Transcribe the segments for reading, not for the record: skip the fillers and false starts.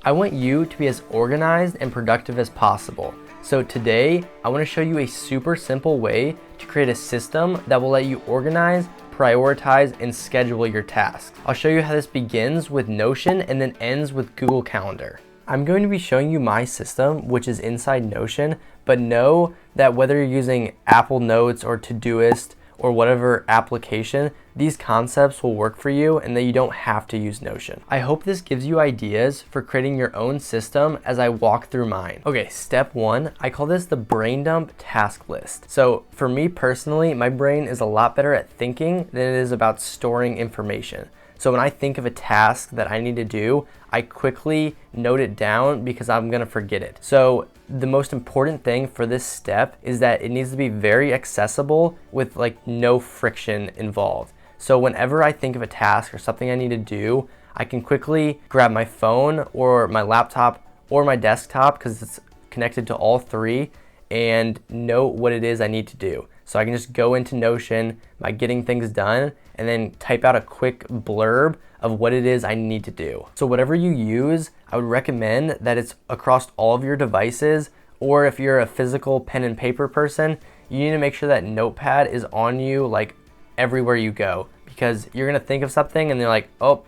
I want you to be as organized and productive as possible. So today, I want to show you a super simple way to create a system that will let you organize, prioritize, and schedule your tasks. I'll show you how this begins with Notion and then ends with Google Calendar. I'm going to be showing you my system, which is inside Notion, but know that whether you're using Apple Notes or Todoist or whatever application, these concepts will work for you and that you don't have to use Notion. I hope this gives you ideas for creating your own system as I walk through mine. Okay, step one, I call this the brain dump task list. So for me personally, my brain is a lot better at thinking than it is about storing information. So when I think of a task that I need to do, I quickly note it down because I'm gonna forget it. So the most important thing for this step is that it needs to be very accessible with like no friction involved. So whenever I think of a task or something I need to do, I can quickly grab my phone or my laptop or my desktop because it's connected to all three and note what it is I need to do. So I can just go into Notion by getting things done and then type out a quick blurb of what it is I need to do. So whatever you use, I would recommend that it's across all of your devices, or if you're a physical pen and paper person, you need to make sure that Notepad is on you like everywhere you go, because you're gonna think of something and they're like, oh,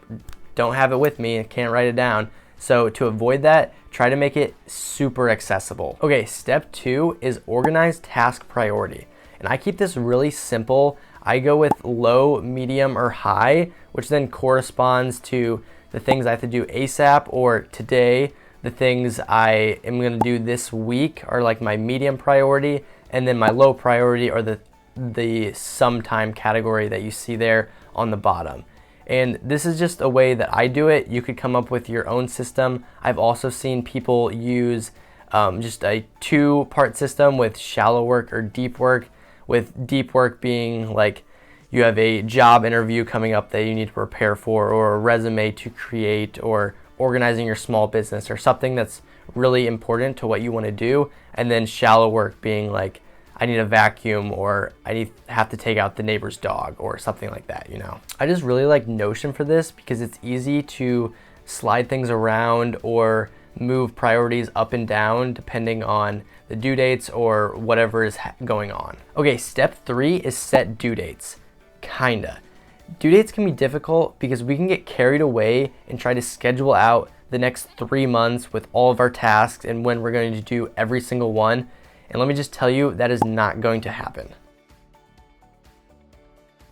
don't have it with me, I can't write it down. So to avoid that, try to make it super accessible. Okay, step two is organize task priority. And I keep this really simple. I go with low, medium, or high, which then corresponds to the things I have to do ASAP or today. The things I am gonna do this week are like my medium priority, and then my low priority are the sometime category that you see there on the bottom. And this is just a way that I do it. You could come up with your own system. I've also seen people use just a two-part system with shallow work or deep work, with deep work being like you have a job interview coming up that you need to prepare for, or a resume to create, or organizing your small business, or something that's really important to what you want to do. And then shallow work being like, I need a vacuum, or I have to take out the neighbor's dog, or something like that, you know. I just really like Notion for this because it's easy to slide things around or move priorities up and down depending on the due dates or whatever is going on. Okay, step three is set due dates. Kinda. Due dates can be difficult because we can get carried away and try to schedule out the next 3 months with all of our tasks and when we're going to do every single one. And let me just tell you, that is not going to happen.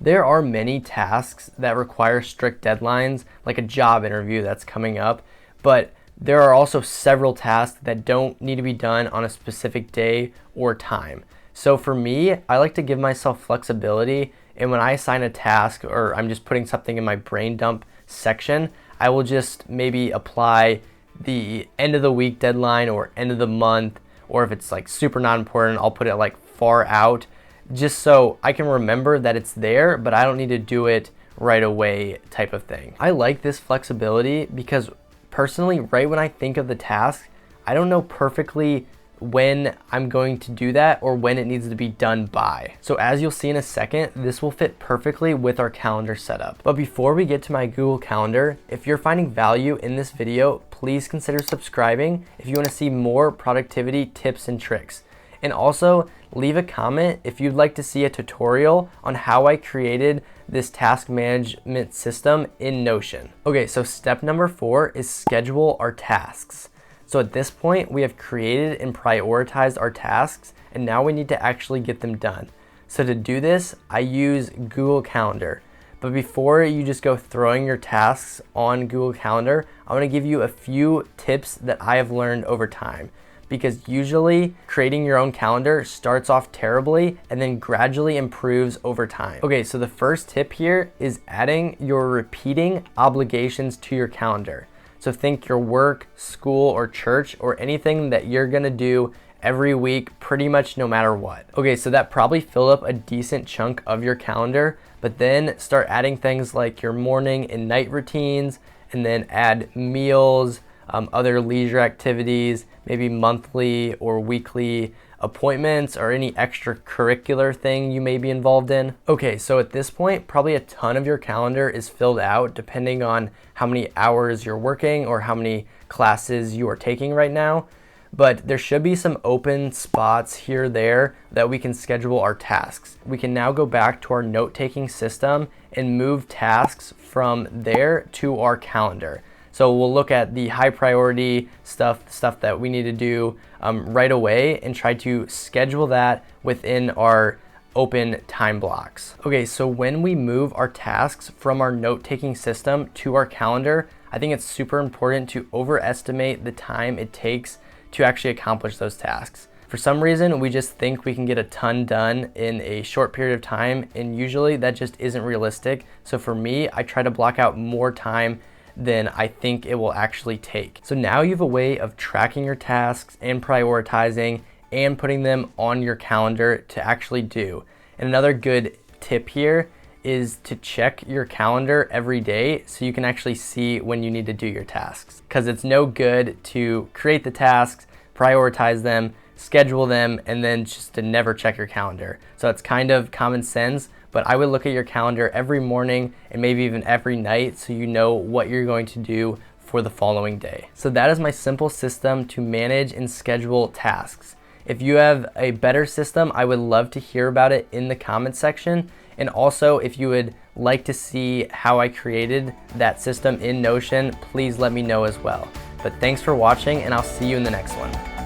There are many tasks that require strict deadlines, like a job interview that's coming up, but there are also several tasks that don't need to be done on a specific day or time. So for me, I like to give myself flexibility, and when I assign a task or I'm just putting something in my brain dump section, I will just maybe apply the end of the week deadline or end of the month, or if it's like super not important, I'll put it like far out, just so I can remember that it's there, but I don't need to do it right away type of thing. I like this flexibility because personally, right when I think of the task, I don't know perfectly when I'm going to do that or when it needs to be done by. So as you'll see in a second, this will fit perfectly with our calendar setup. But before we get to my Google Calendar, if you're finding value in this video, please consider subscribing if you want to see more productivity tips and tricks. And also leave a comment if you'd like to see a tutorial on how I created this task management system in Notion. Okay, so step number 4 is schedule our tasks. So at this point, we have created and prioritized our tasks, and now we need to actually get them done. So to do this, I use Google Calendar. But before you just go throwing your tasks on Google Calendar, I want to give you a few tips that I have learned over time. Because usually creating your own calendar starts off terribly and then gradually improves over time. Okay, so the first tip here is adding your repeating obligations to your calendar. So think your work, school, or church, or anything that you're gonna do every week, pretty much no matter what. Okay, so that probably filled up a decent chunk of your calendar, but then start adding things like your morning and night routines, and then add meals, other leisure activities, maybe monthly or weekly appointments, or any extracurricular thing you may be involved in. Okay, so at this point, probably a ton of your calendar is filled out depending on how many hours you're working or how many classes you are taking right now. But there should be some open spots here or there that we can schedule our tasks. We can now go back to our note-taking system and move tasks from there to our calendar. So we'll look at the high priority stuff that we need to do right away and try to schedule that within our open time blocks. Okay, so when we move our tasks from our note-taking system to our calendar, I think it's super important to overestimate the time it takes to actually accomplish those tasks. For some reason, we just think we can get a ton done in a short period of time, and usually that just isn't realistic. So for me, I try to block out more time than I think it will actually take. So now you have a way of tracking your tasks and prioritizing and putting them on your calendar to actually do. And another good tip here is to check your calendar every day so you can actually see when you need to do your tasks. Because it's no good to create the tasks, prioritize them, schedule them, and then just to never check your calendar. So it's kind of common sense, but I would look at your calendar every morning and maybe even every night so you know what you're going to do for the following day. So that is my simple system to manage and schedule tasks. If you have a better system, I would love to hear about it in the comments section. And also, if you would like to see how I created that system in Notion, please let me know as well. But thanks for watching, and I'll see you in the next one.